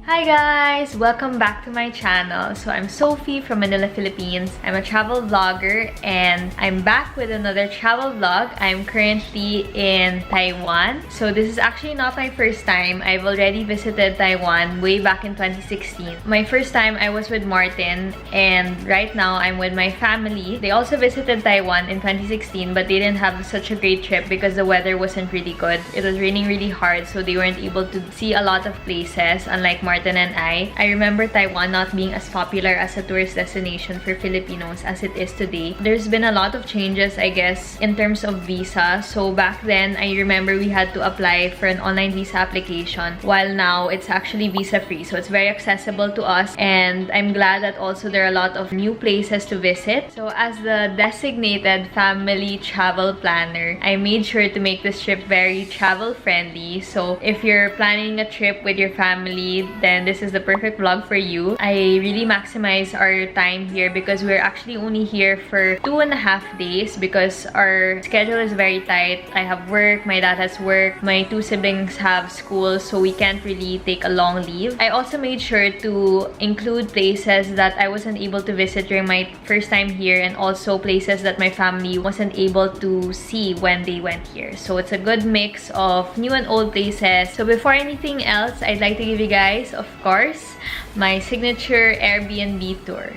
Hi guys! Welcome back to my channel. So I'm Sophie from Manila, Philippines. I'm a travel vlogger and I'm back with another travel vlog. I'm currently in Taiwan. So this is actually not my first time. I've already visited Taiwan way back in 2016. My first time I was with Martin and right now I'm with my family. They also visited Taiwan in 2016 but they didn't have such a great trip because the weather wasn't really good. It was raining really hard so they weren't able to see a lot of places unlike Martin and I remember Taiwan not being as popular as a tourist destination for Filipinos as it is today. There's been a lot of changes, I guess, in terms of visa. So back then, I remember we had to apply for an online visa application, while now it's actually visa-free. So it's very accessible to us, and I'm glad that also there are a lot of new places to visit. So as the designated family travel planner, I made sure to make this trip very travel-friendly. So if you're planning a trip with your family, then this is the perfect vlog for you. I really maximize our time here because we're actually only here for 2.5 days because our schedule is very tight. I have work, my dad has work, my two siblings have school, so we can't really take a long leave. I also made sure to include places that I wasn't able to visit during my first time here and also places that my family wasn't able to see when they went here. So it's a good mix of new and old places. So before anything else, I'd like to give you guys, of course, my signature Airbnb tour.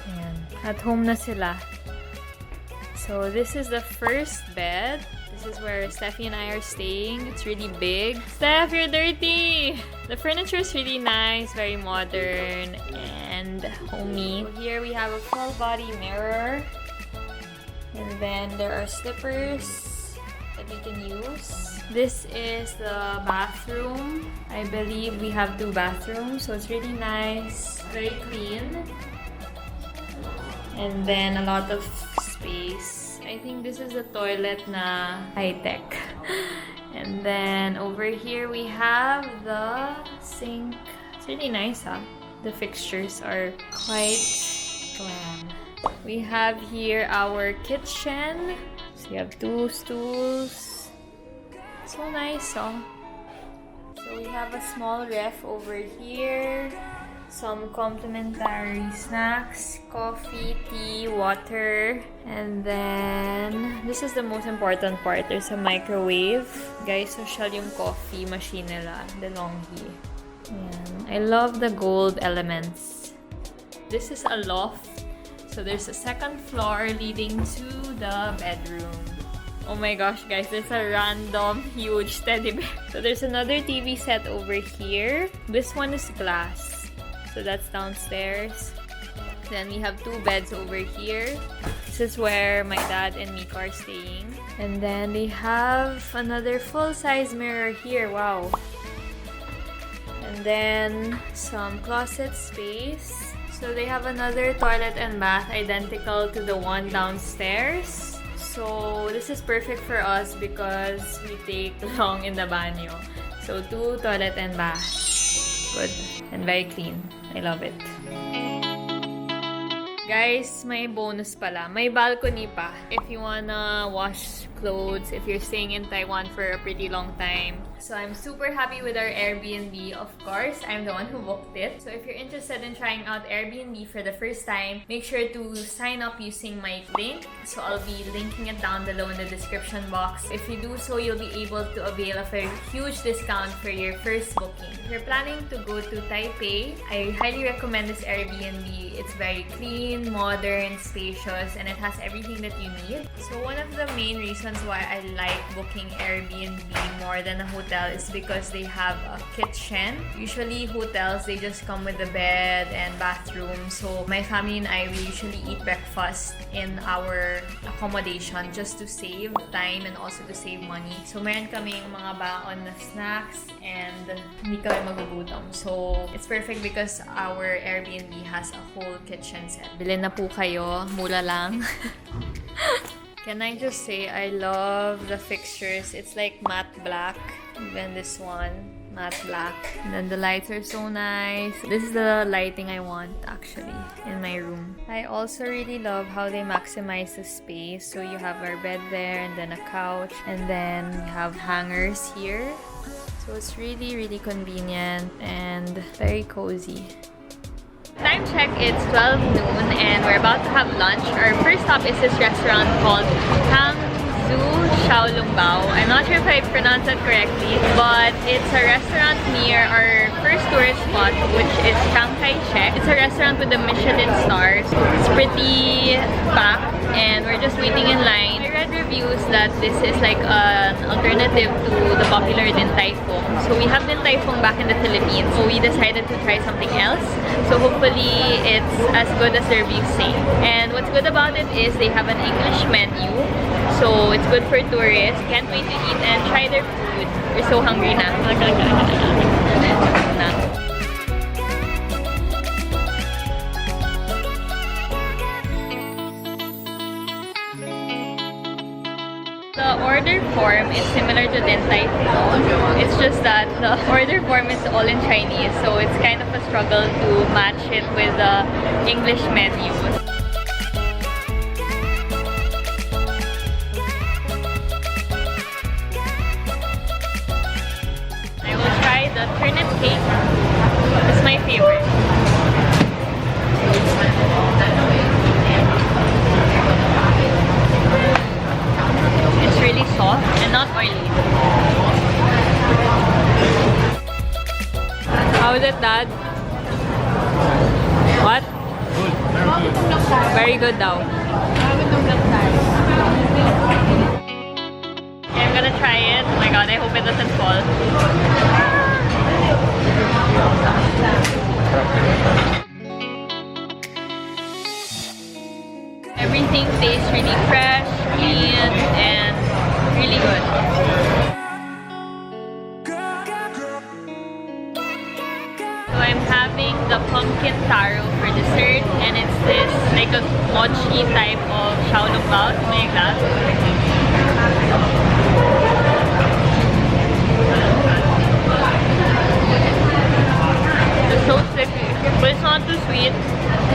Ayan. At home na sila. So this is the first bed. This is where Steffi and I are staying. It's really big. Steph, you're dirty! The furniture is really nice, very modern and homey. So here we have a full body mirror. And then there are slippers that we can use. This is the bathroom. I believe we have 2 bathrooms, so it's really nice, very clean. And then a lot of space. I think this is the toilet na high-tech. And then over here we have the sink. It's really nice, huh? The fixtures are quite glam. We have here our kitchen. So you have 2 stools. So nice, oh. So we have a small ref over here. Some complimentary snacks, coffee, tea, water. And then, this is the most important part. There's a microwave. Guys, social yung coffee machine nila. DeLonghi. Ayan. I love the gold elements. This is a loft. So there's a second floor leading to the bedroom. Oh my gosh, guys, there's a random huge teddy bear. So there's another TV set over here. This one is glass. So that's downstairs. Then we have 2 beds over here. This is where my dad and Miko are staying. And then they have another full-size mirror here. Wow. And then some closet space. So they have another toilet and bath identical to the one downstairs. So this is perfect for us because we take long in the banyo. So 2 toilet and bath. Good. And very clean. I love it. Guys, may bonus pala. May balcony pa. If you wanna wash clothes, if you're staying in Taiwan for a pretty long time. So I'm super happy with our Airbnb. Of course, I'm the one who booked it. So if you're interested in trying out Airbnb for the first time, make sure to sign up using my link. So I'll be linking it down below in the description box. If you do so, you'll be able to avail of a huge discount for your first booking. If you're planning to go to Taipei, I highly recommend this Airbnb. It's very clean, modern, spacious, and it has everything that you need. So one of the main reasons why I like booking Airbnb more than a hotel is because they have a kitchen. Usually hotels, they just come with the bed and bathroom. So my family and I, we usually eat breakfast in our accommodation just to save time and also to save money. So meron kaming mga baon na snacks and hindi kami magugutom. So it's perfect because our Airbnb has a whole kitchen set. Bilhin na po kayo, mura lang. Can I just say, I love the fixtures. It's like matte black. Even this one, matte black. And then the lights are so nice. This is the lighting I want, actually, in my room. I also really love how they maximize the space. So you have our bed there, and then a couch, and then we have hangers here. So it's really convenient and very cozy. Time check, it's 12 noon and we're about to have lunch. Our first stop is this restaurant called I'm not sure if I pronounced that correctly, but it's a restaurant near our first tourist spot, which is Chiang Kai-Shek. It's a restaurant with the Michelin stars. It's pretty packed and we're just waiting in line. I read reviews that this is like an alternative to the popular Din Tai Fung. So we have Din Tai Fung back in the Philippines, so we decided to try something else. So hopefully it's as good as the reviews say. And what's good about it is they have an English menu. So it's good for tourists. Can't wait to eat and try their food. We're so hungry na. The order form is similar to Din Tai Fung. It's just that the order form is all in Chinese, so it's kind of a struggle to match it with the English menu. The turnip cake is my favorite. It's really soft and not oily. How is it, Dad? What? Good. Very good daw. Okay, I'm gonna try it. Oh my god, I hope it doesn't fall. Everything tastes really fresh, clean, and really good. So I'm having the pumpkin taro for dessert, and it's this like a mochi type of xiaolongbao, something like that. It's so sticky, but it's not too sweet.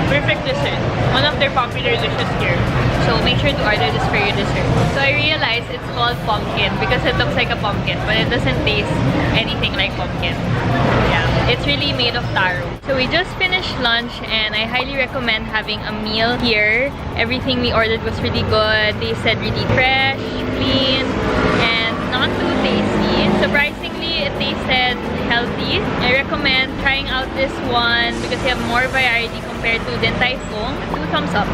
Perfect dessert. One of their popular dishes here. So make sure to order this for your dessert. So I realized it's called pumpkin because it looks like a pumpkin, but it doesn't taste anything like pumpkin. Yeah, it's really made of taro. So we just finished lunch and I highly recommend having a meal here. Everything we ordered was really good. They said really fresh, clean, and not too tasty. Surprisingly, it tasted healthy. I recommend trying out this one because they have more variety compared to Din Tai Fung. 2 thumbs up.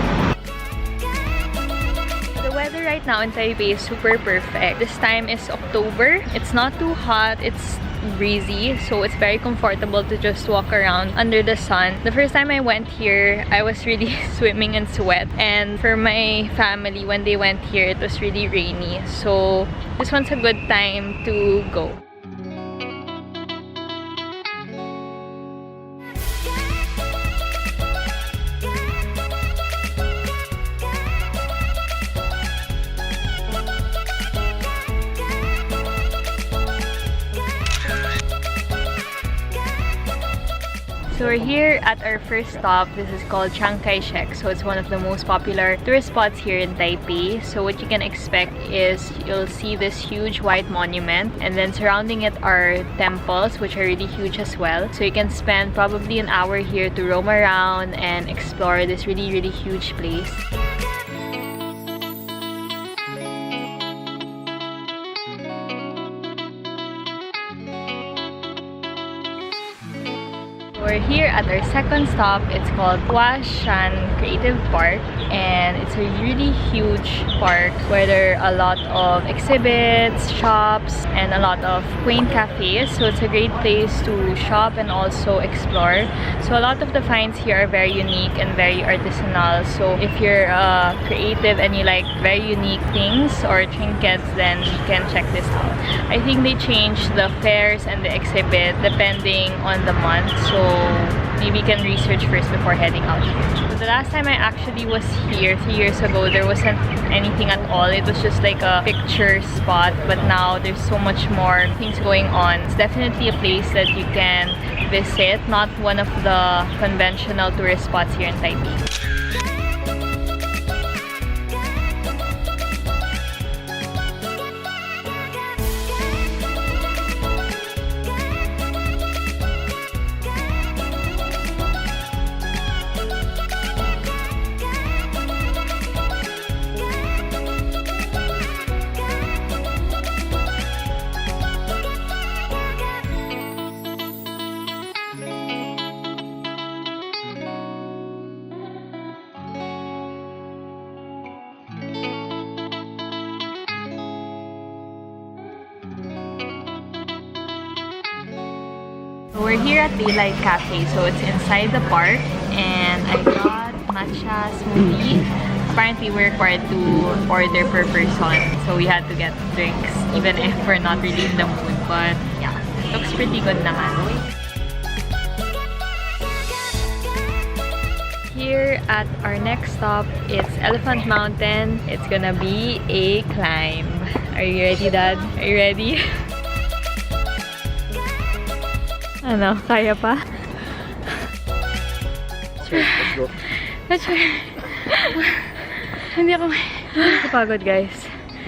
The weather right now in Taipei is super perfect. This time is October. It's not too hot. It's breezy, so it's very comfortable to just walk around under the sun. The first time I went here, I was really swimming in sweat, and for my family, when they went here, it was really rainy, so this one's a good time to go. So we're here at our first stop. This is called Chiang Kai-Shek. So it's one of the most popular tourist spots here in Taipei. So what you can expect is you'll see this huge white monument, and then surrounding it are temples, which are really huge as well. So you can spend probably an hour here to roam around and explore this really huge place. We're here at our second stop. It's called Huashan Creative Park, and it's a really huge park where there are a lot of exhibits, shops, and a lot of quaint cafes. So it's a great place to shop and also explore. So a lot of the finds here are very unique and very artisanal. So if you're creative and you like very unique things or trinkets, then you can check this out. I think they change the fairs and the exhibit depending on the month. So maybe you can research first before heading out here. So the last time I actually was here 3 years ago, there wasn't anything at all. It was just like a picture spot, but now there's so much more things going on. It's definitely a place that you can visit, not one of the conventional tourist spots here in Taipei. We're here at Daylight Cafe, so it's inside the park, and I got matcha smoothie. Apparently, we're required to order per person, so we had to get drinks, even if we're not really in the mood. But yeah, looks pretty good naman. Here at our next stop, it's Elephant Mountain. It's gonna be a climb. Are you ready, Dad? Are you ready? Ano, kaya pa? Sure, let's go. Let's go. Hindi ako kapagod, guys.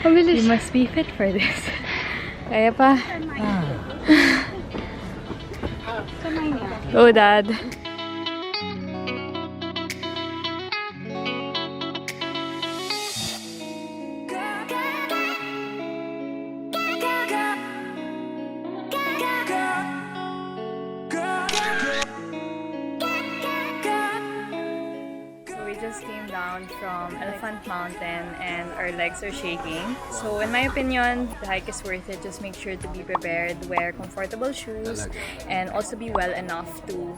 Pabilis. You must be fit for this. Kaya pa? Go, Dad. Came down from Elephant Mountain and our legs are shaking. So in my opinion, the hike is worth it. Just make sure to be prepared, wear comfortable shoes, and also be well enough to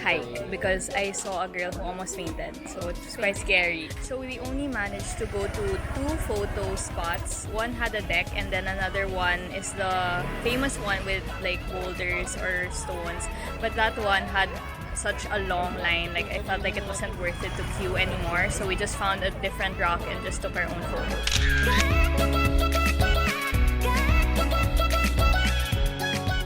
hike, because I saw a girl who almost fainted. So it was quite scary. So we only managed to go to 2 photo spots. One had a deck, and then another one is the famous one with like boulders or stones. But that one had such a long line, like I felt like it wasn't worth it to queue anymore, so we just found a different rock and just took our own photos.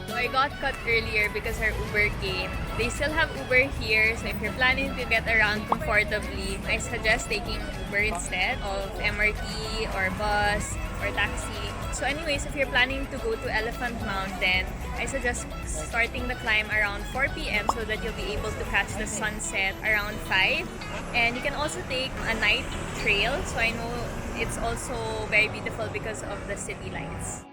So I got cut earlier because our Uber came. They still have Uber here, so if you're planning to get around comfortably, I suggest taking Uber instead of MRT or bus or taxi. So anyways, if you're planning to go to Elephant Mountain, I suggest starting the climb around 4 p.m. so that you'll be able to catch the sunset around 5. And you can also take a night trail, so I know it's also very beautiful because of the city lights.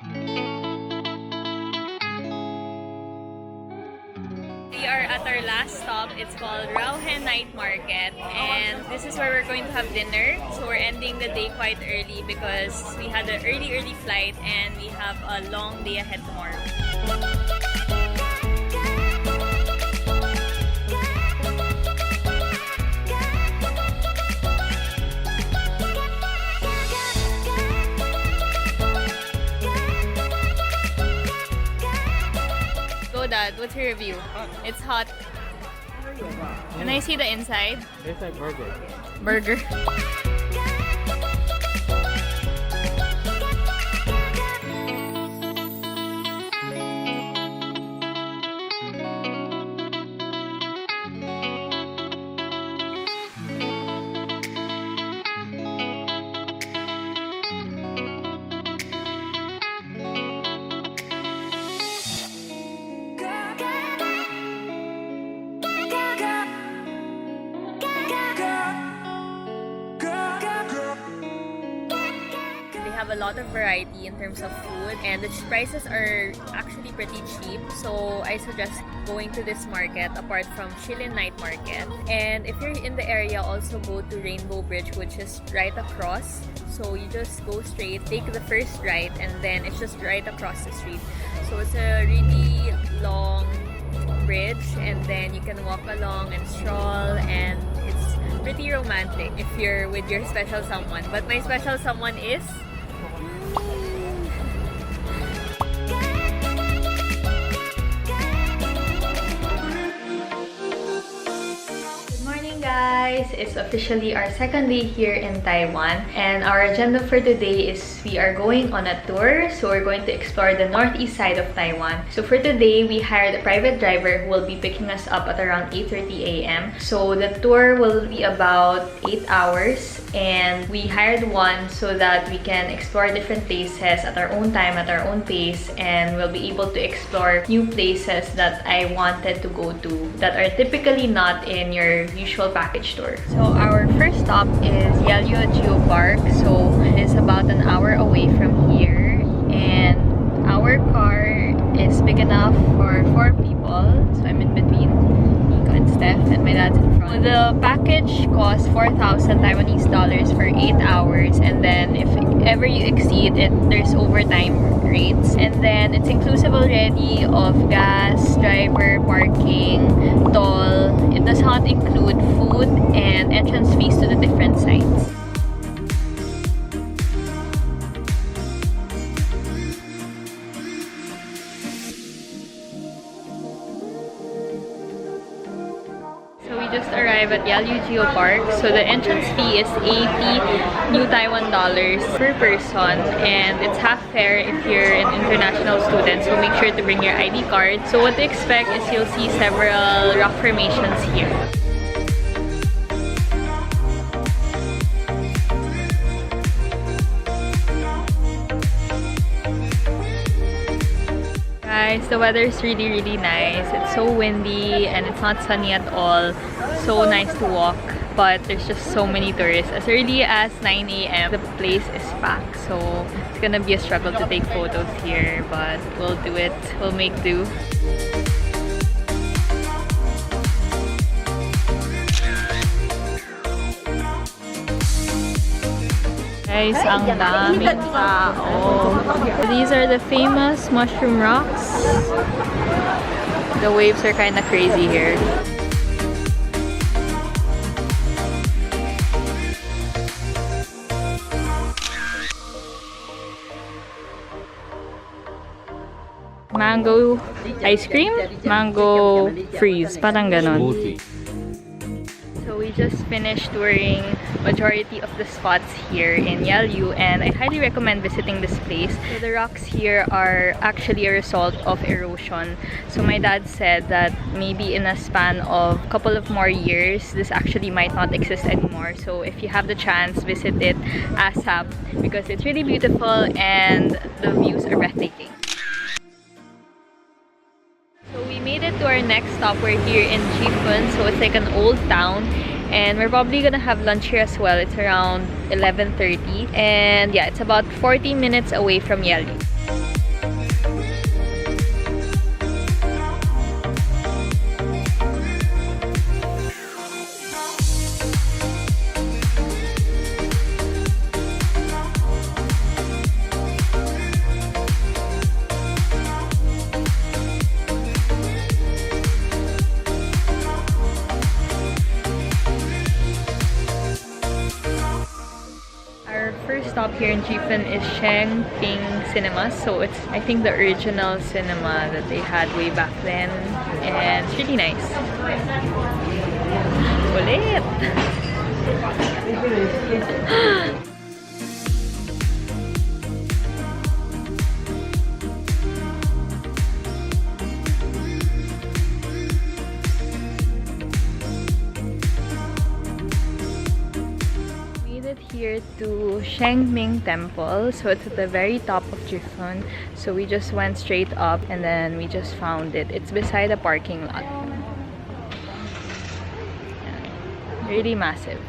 We are at our last stop. It's called Rauhen Night Market, and this is where we're going to have dinner. So we're ending the day quite early because we had an early flight and we have a long day ahead tomorrow. Dad, what's your review? It's hot. Can I see the inside? It's like burger. Burger. Have a lot of variety in terms of food, and the prices are actually pretty cheap, so I suggest going to this market apart from Shilin Night Market. And if you're in the area, also go to Rainbow Bridge, which is right across. So you just go straight, take the first right, and then it's just right across the street. So it's a really long bridge, and then you can walk along and stroll, and it's pretty romantic if you're with your special someone. But my special someone is guys, it's officially our second day here in Taiwan, and our agenda for today is we are going on a tour. So we're going to explore the northeast side of Taiwan. So for today, we hired a private driver who will be picking us up at around 8:30 a.m. So the tour will be about 8 hours, and we hired one so that we can explore different places at our own time, at our own pace, and we'll be able to explore new places that I wanted to go to that are typically not in your usual package tour. So our first stop is Yehliu Geo Park. So it's about an hour away from here, and our car is big enough for 4 people. So I'm in between Nico and Steph, and my dad's in front. The package costs 4,000 Taiwanese dollars for 8 hours, and then if ever you exceed it, there's overtime rates. And then it's inclusive already of gas, driver, parking, toll. It does not include food and entrance fees to the different sites. Just arrived at Yehliu Geo Park. So the entrance fee is 80 new Taiwan dollars per person, and it's half fare if you're an international student, so make sure to bring your ID card. So what to expect is you'll see several rock formations here. Guys, the weather is really nice. It's so windy and it's not sunny at all. So nice to walk, but there's just so many tourists. As early as 9 a.m. the place is packed, so it's gonna be a struggle to take photos here, but we'll do it. We'll make do. Guys, ang daming tao. These are the famous mushroom rocks. The waves are kind of crazy here. Mango ice cream, mango freeze, parang ganon. So we just finished touring majority of the spots here in Yehliu, and I highly recommend visiting this place. So the rocks here are actually a result of erosion. So my dad said that maybe in a span of a couple of more years, this actually might not exist anymore. So if you have the chance, visit it ASAP because it's really beautiful and the views are breathtaking. So we made it to our next stop. We're here in Jiufen, so it's like an old town, and we're probably gonna have lunch here as well. It's around 11:30, and yeah, it's about 40 minutes away from Yehliu. First stop here in Jiufen is Chiang Kai-Shek Cinema. So it's, I think, the original cinema that they had way back then, and it's really nice. Ulit! Here to Shengming Temple. So it's at the very top of Jiufen. So we just went straight up and then we just found it. It's beside a parking lot. Yeah. Really massive.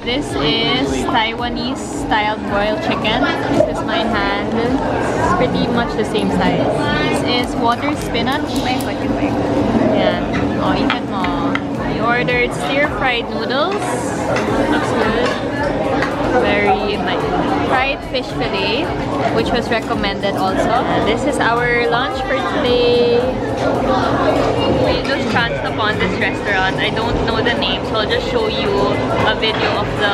This is Taiwanese styled broiled chicken. This is my hand. It's pretty much the same size. This is water spinach. Yan. Oh, ikot mo. We ordered stir-fried noodles. Looks good. Very nice. Fried fish fillet, which was recommended also. And this is our lunch for today. We just chanced upon this restaurant. I don't know the name, so I'll just show you a video of the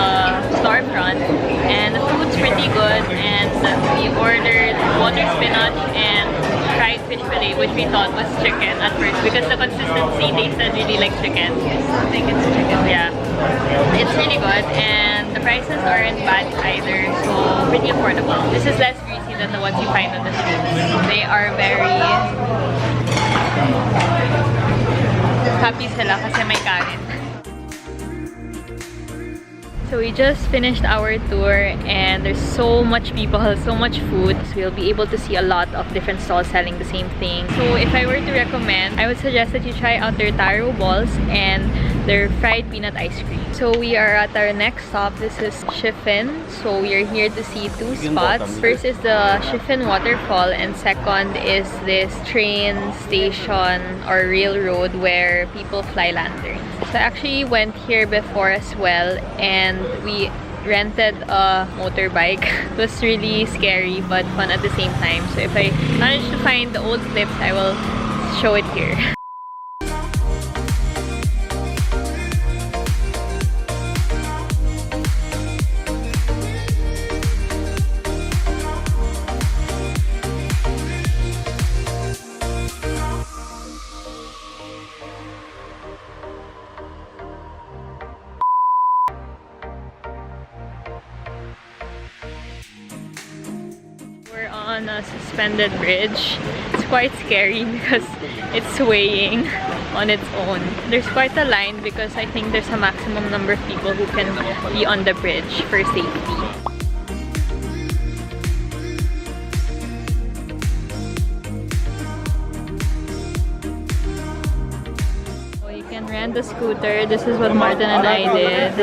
storefront. And the food's pretty good, and we ordered water spinach and fried fish fillet, which we thought was chicken at first because the consistency tasted really like chicken. I think it's chicken. Yeah, it's really good, and the prices aren't bad either, so pretty affordable. This is less greasy than the ones you find on the streets. They are very happy sila kasi may kanin. So we just finished our tour and there's so much people, so much food. So we'll be able to see a lot of different stalls selling the same thing. So if I were to recommend, I would suggest that you try out their taro balls and their fried peanut ice cream. So we are at our next stop. This is Shifen. So we are here to see two spots. First is the Shifen waterfall, and second is this train station or railroad where people fly lanterns. So I actually went here before as well, and we rented a motorbike. It was really scary but fun at the same time. So if I manage to find the old clips, I will show it here. We're on a suspended bridge. It's quite scary because it's swaying on its own. There's quite a line because I think there's a maximum number of people who can be on the bridge for safety. So you can rent a scooter. This is what Martin and I did.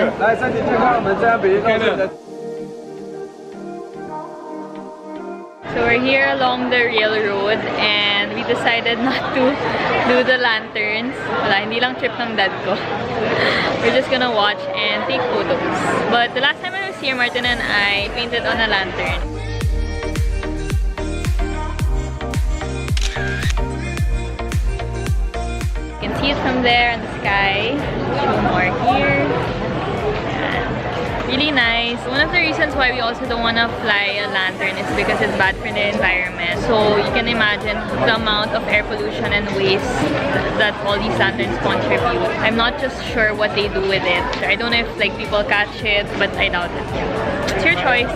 So we're here along the railroad and we decided not to do the lanterns. Wala, hindi lang trip ng dad ko. We're just gonna watch and take photos. But the last time I was here, Martin and I painted on a lantern. You can see it from there in the sky. Show more here. Really nice. One of the reasons why we also don't want to fly a lantern is because it's bad for the environment. So you can imagine the amount of air pollution and waste that all these lanterns contribute. I'm not just sure what they do with it. I don't know if like people catch it, but I doubt it. It's your choice.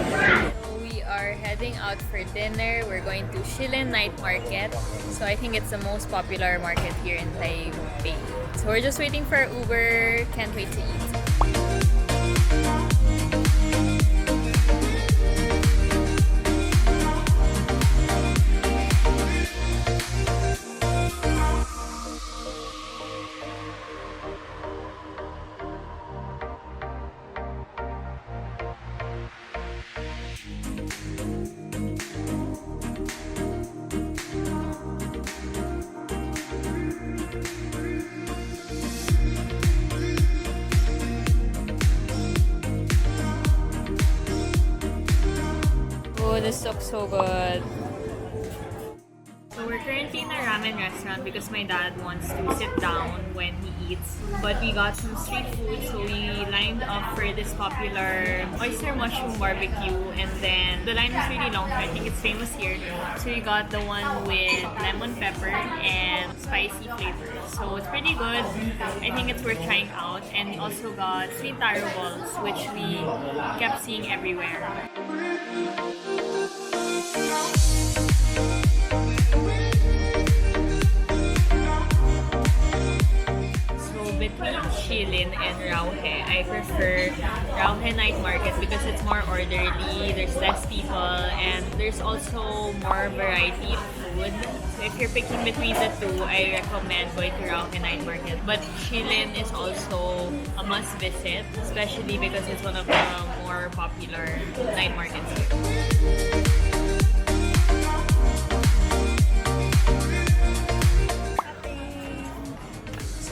We are heading out for dinner. We're going to Shilen Night Market. So I think it's the most popular market here in Taipei. So we're just waiting for Uber. Can't wait to eat. This looks so good. So we're currently in a ramen restaurant because my dad wants to sit down when he eats. But we got some street food, so we lined up for this popular oyster mushroom barbecue, and then the line was really long, so I think it's famous here. So we got the one with lemon pepper and spicy flavor. So it's pretty good. I think it's worth trying out. And we also got sweet taro balls, which we kept seeing everywhere. Between Shilen and Rauhe, I prefer Rauhe Night Market because it's more orderly, there's less people, and there's also more variety of food. So if you're picking between the two, I recommend going to Rauhe Night Market. But Shilen is also a must visit, especially because it's one of the more popular night markets here.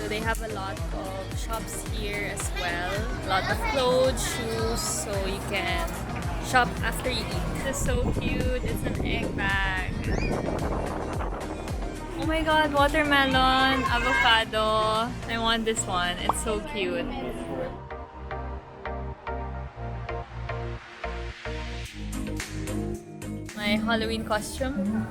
They have a lot of shops here as well. A lot of clothes, shoes, so you can shop after you eat. This is so cute. It's an egg bag. Oh my god, watermelon, avocado. I want this one. It's so cute. My Halloween costume.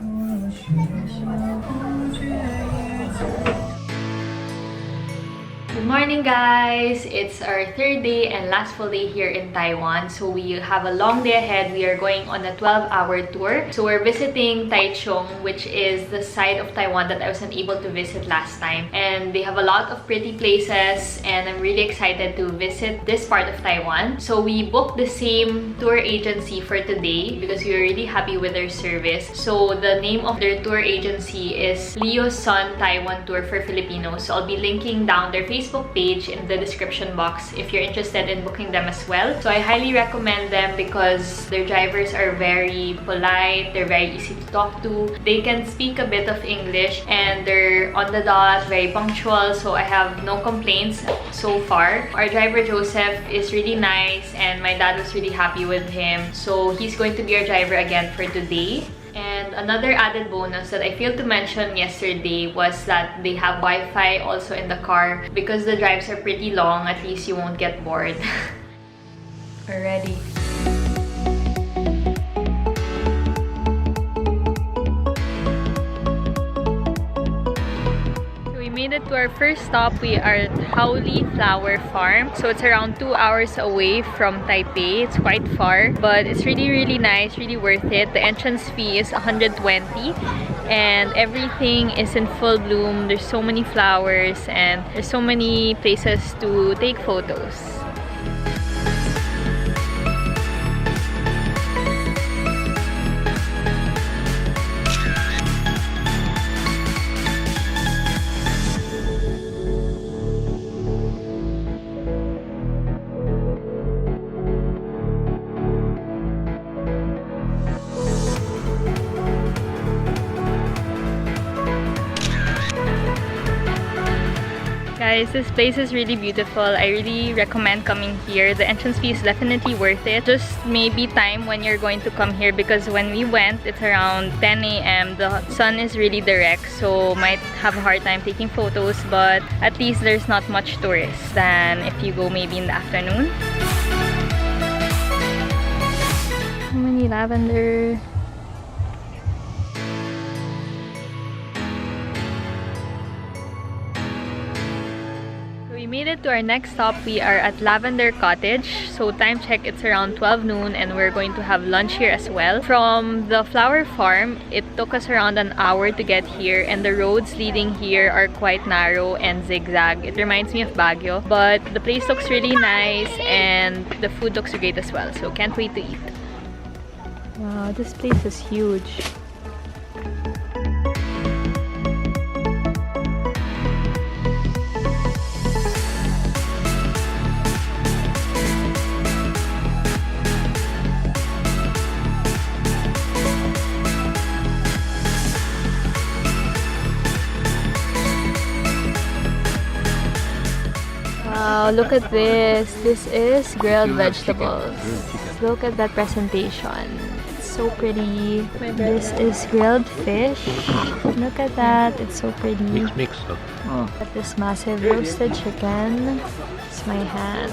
Good morning guys! It's our third day and last full day here in Taiwan. So we have a long day ahead. We are going on a 12-hour tour. So we're visiting Taichung, which is the side of Taiwan that I wasn't able to visit last time. And they have a lot of pretty places and I'm really excited to visit this part of Taiwan. So we booked the same tour agency for today because we were really happy with their service. So the name of their tour agency is Leo's Son Taiwan Tour for Filipinos. So I'll be linking down their Facebook Facebook page in the description box if you're interested in booking them as well. So I highly recommend them because their drivers are very polite, they're very easy to talk to, they can speak a bit of English, and they're on the dot, very punctual, so I have no complaints so far. Our driver Joseph is really nice and my dad was really happy with him, so he's going to be our driver again for today. And another added bonus that I failed to mention yesterday was that they have Wi-Fi also in the car. Because the drives are pretty long, at least you won't get bored. Already. Made it to our first stop. We are at Yehliu Flower Farm. So it's around 2 hours away from Taipei. It's quite far, but it's really nice, really worth it. The entrance fee is 120 and everything is in full bloom. There's so many flowers and there's so many places to take photos. Guys, this place is really beautiful. I really recommend coming here. The entrance fee is definitely worth it. Just maybe time when you're going to come here, because when we went, it's around 10 a.m. The sun is really direct, so might have a hard time taking photos, but at least there's not much tourists than if you go maybe in the afternoon. So many lavender. We made it to our next stop. We are at Lavender Cottage. So time check, it's around 12 noon and we're going to have lunch here as well. From the flower farm, it took us around an hour to get here, and the roads leading here are quite narrow and zigzag. It reminds me of Baguio, but the place looks really nice and the food looks great as well. So can't wait to eat. Wow, this place is huge. Wow, look at this. This is grilled vegetables. Look at that presentation. It's so pretty. This is grilled fish. Look at that. It's so pretty. Mix. Got this massive roasted chicken. It's my hand.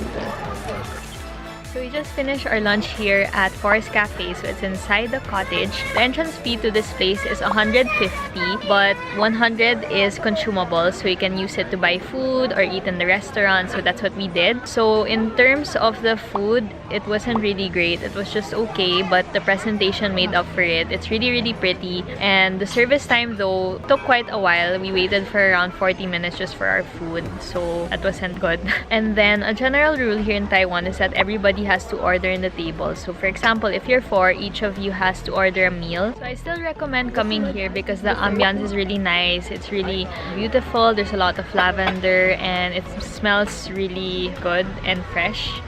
So we just finished our lunch here at Forest Cafe, so it's inside the cottage. The entrance fee to this place is 150, but 100 is consumable, so you can use it to buy food or eat in the restaurant, so that's what we did. So in terms of the food, it wasn't really great. It was just okay, but the presentation made up for it. It's really pretty, and the service time though took quite a while. We waited for around 40 minutes just for our food, so that wasn't good. And then a general rule here in Taiwan is that everybody has to order in the table. So for example, if you're 4, each of you has to order a meal. So I still recommend coming here because the ambiance is really nice. It's really beautiful. There's a lot of lavender and it smells really good and fresh.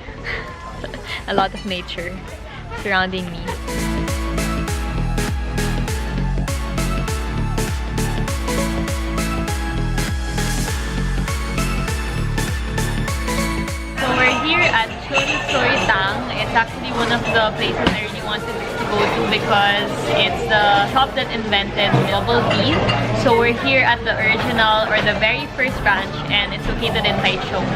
A lot of nature surrounding me. Here at Tang. It's actually one of the places I really wanted to go to because it's the shop that invented bubble tea. So we're here at the original or the very first branch, and it's located in Taichung.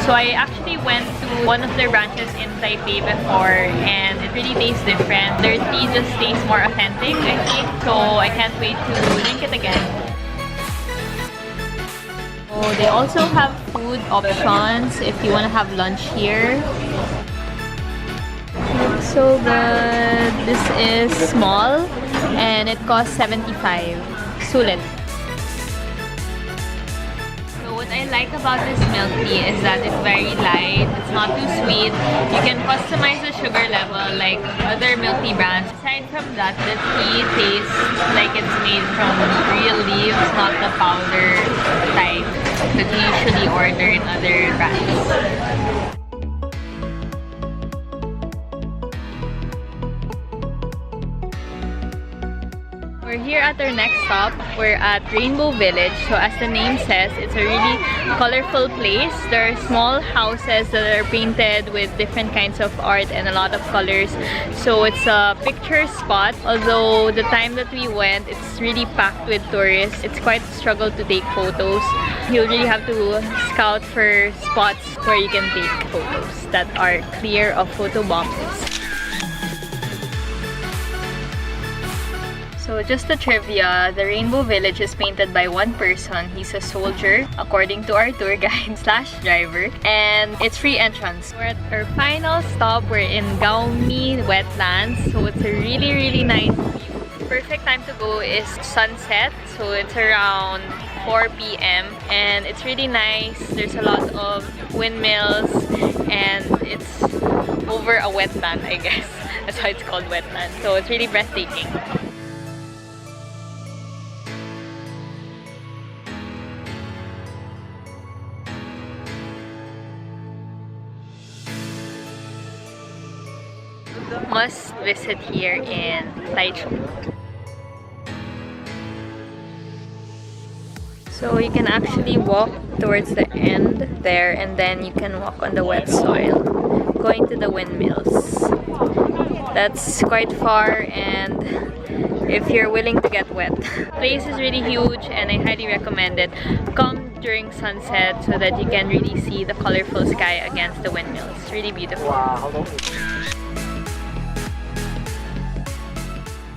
So I actually went to one of their branches in Taipei before, and it really tastes different. Their tea just tastes more authentic, I think. So I can't wait to drink it again. Oh, they also have food options if you want to have lunch here. Looks so good. This is small and it costs 75. Sulit. So what I like about this milk tea is that it's very light. It's not too sweet. You can customize the sugar level like other milk tea brands. Aside from that, the tea tastes like it's made from real leaves, not the powder type. that you usually order in other brands. We're here at our next stop. We're at Greenville Village. So as the name says, it's a really colorful place. There are small houses that are painted with different kinds of art and a lot of colors. So it's a picture spot. Although the time that we went, it's really packed with tourists. It's quite a struggle to take photos. You'll really have to scout for spots where you can take photos that are clear of photo bombs. So just a trivia, the Rainbow Village is painted by one person. He's a soldier, according to our tour guide slash driver. And it's free entrance. We're at our final stop. We're in Gaomi Wetlands. So it's a really nice view. Perfect time to go is sunset. So it's around 4 p.m. and it's really nice. There's a lot of windmills and it's over a wetland, I guess. That's why it's called wetland. So it's really breathtaking. Must visit here in Taichung. So you can actually walk towards the end there and then you can walk on the wet soil going to the windmills. That's quite far and if you're willing to get wet. The place is really huge and I highly recommend it. Come during sunset so that you can really see the colorful sky against the windmills. It's really beautiful.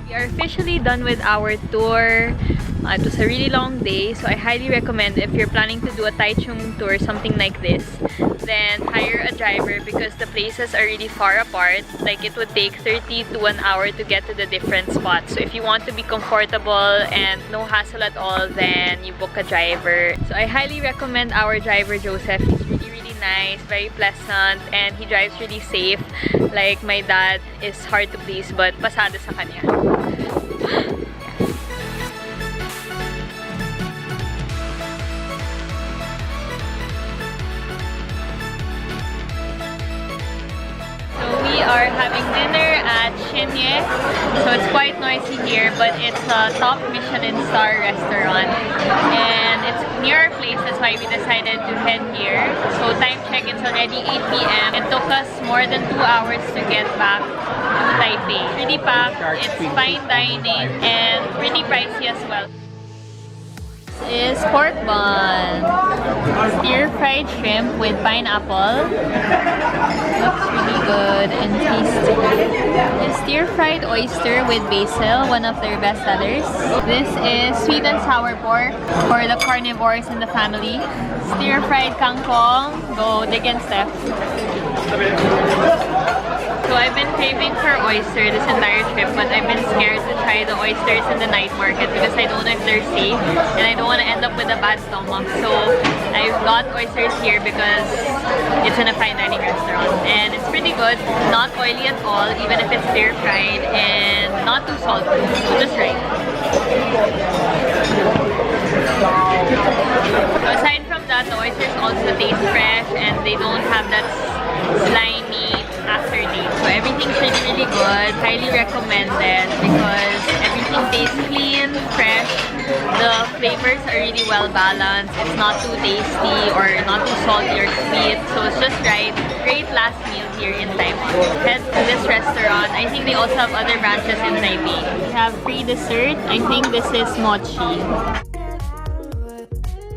We are officially done with our tour. It was a really long day, so I highly recommend if you're planning to do a Taichung tour, something like this, then hire a driver because the places are really far apart. Like it would take 30 to an hour to get to the different spots. So if you want to be comfortable and no hassle at all, then you book a driver. So I highly recommend our driver Joseph. He's really nice, very pleasant, and he drives really safe. Like my dad is hard to please, but pasado sa kanya. We are having dinner at Shifen. So it's quite noisy here, but it's a top Michelin star restaurant and it's near our place. That's why we decided to head here. So time check, it's already 8 p.m. It took us more than 2 hours to get back to Taipei. Really packed, it's fine dining and pretty pricey as well. This is pork bun, stir-fried shrimp with pineapple. Looks really good and tasty. A stir-fried oyster with basil, one of their best sellers. This is sweet and sour pork for the carnivores in the family. Stir-fried kangkong. Go dig and Steph. So I've been craving for oyster this entire trip, but I've been scared to try the oysters in the night market because I don't know if they're safe and I don't want to end up with a bad stomach. So I've got oysters here because it's in a fine dining restaurant and it's pretty good, not oily at all, even if it's stir fried, and not too salty, so just right. So aside from that, the oysters also taste fresh and they don't have that slimy aftertaste. So everything's really good. Highly recommended because everything tastes clean, fresh. The flavors are really well balanced. It's not too tasty or not too salty or sweet. So it's just right. Great last meal here in Taiwan. Head to this restaurant. I think they also have other branches in Taipei. We have free dessert. I think this is mochi.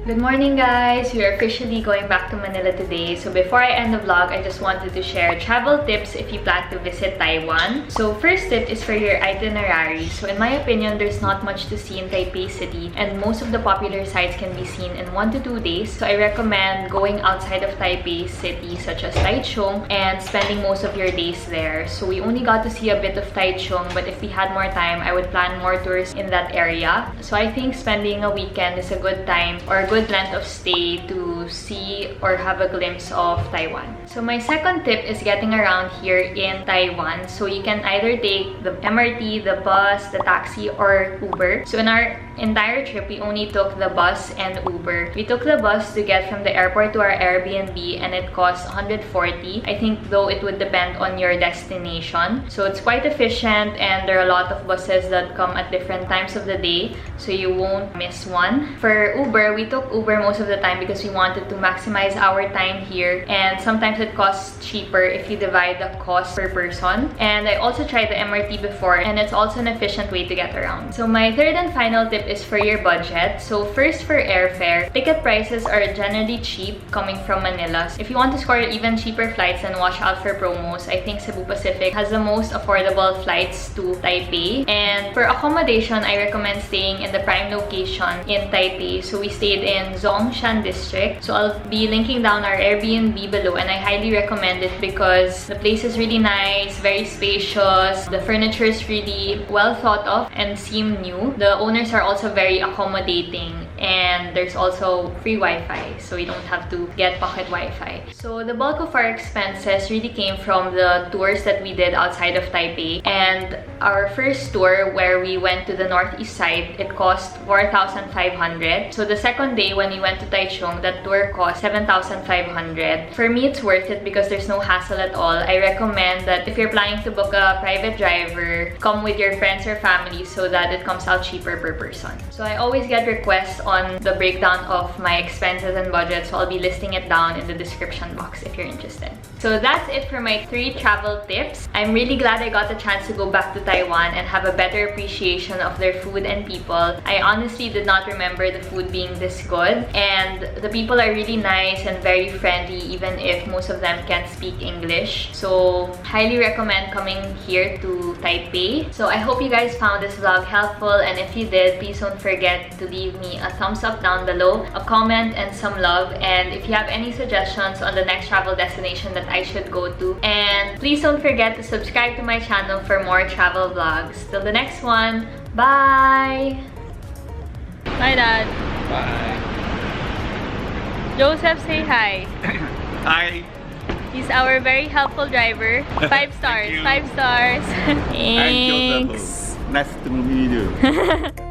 Good morning guys! We are officially going back to Manila today. So before I end the vlog, I just wanted to share travel tips if you plan to visit Taiwan. So first tip is for your itinerary. So in my opinion, there's not much to see in Taipei City and most of the popular sites can be seen in 1 to 2 days. So I recommend going outside of Taipei City such as Taichung and spending most of your days there. So we only got to see a bit of Taichung, but if we had more time, I would plan more tours in that area. So I think spending a weekend is a good time or a good length of stay to see or have a glimpse of Taiwan. So my second tip is getting around here in Taiwan. So you can either take the MRT, the bus, the taxi, or Uber. So in our entire trip, we only took the bus and Uber. We took the bus to get from the airport to our Airbnb and it cost 140. I think though it would depend on your destination. So it's quite efficient and there are a lot of buses that come at different times of the day, so you won't miss one. For Uber, we took Uber most of the time because we wanted to maximize our time here, and sometimes it costs cheaper if you divide the cost per person. And I also tried the MRT before and it's also an efficient way to get around. So my third and final tip is for your budget. So first, for airfare, ticket prices are generally cheap coming from Manila. So if you want to score even cheaper flights and watch out for promos, I think Cebu Pacific has the most affordable flights to Taipei. And for accommodation, I recommend staying in the prime location in Taipei. So we stayed in Zhongshan district. So I'll be linking down our Airbnb below, and I highly recommend it because the place is really nice, very spacious, the furniture is really well thought of and seem new. The owners are also very accommodating, and there's also free Wi-Fi, so you don't have to get pocket Wi-Fi. So the bulk of our expenses really came from the tours that we did outside of Taipei. And our first tour, where we went to the northeast side, it cost 4,500. So the second day when we went to Taichung, that tour cost 7,500. For me, it's worth it because there's no hassle at all. I recommend that if you're planning to book a private driver, come with your friends or family so that it comes out cheaper per person. So I always get requests on the breakdown of my expenses and budget, so I'll be listing it down in the description box if you're interested. So that's it for my 3 travel tips. I'm really glad I got the chance to go back to Taiwan and have a better appreciation of their food and people. I honestly did not remember the food being this good, and the people are really nice and very friendly even if most of them can't speak English. So highly recommend coming here to Taipei. So I hope you guys found this vlog helpful, and if you did, please don't forget to leave me a thumbs up down below, a comment, and some love. And if you have any suggestions on the next travel destination that I should go to, and please don't forget to subscribe to my channel for more travel vlogs. Till the next one, bye! Hi, Dad. Bye. Joseph, say hi. Hi. He's our very helpful driver. 5 stars. you. 5 stars. I'm Joseph. Thanks. Nice to meet you.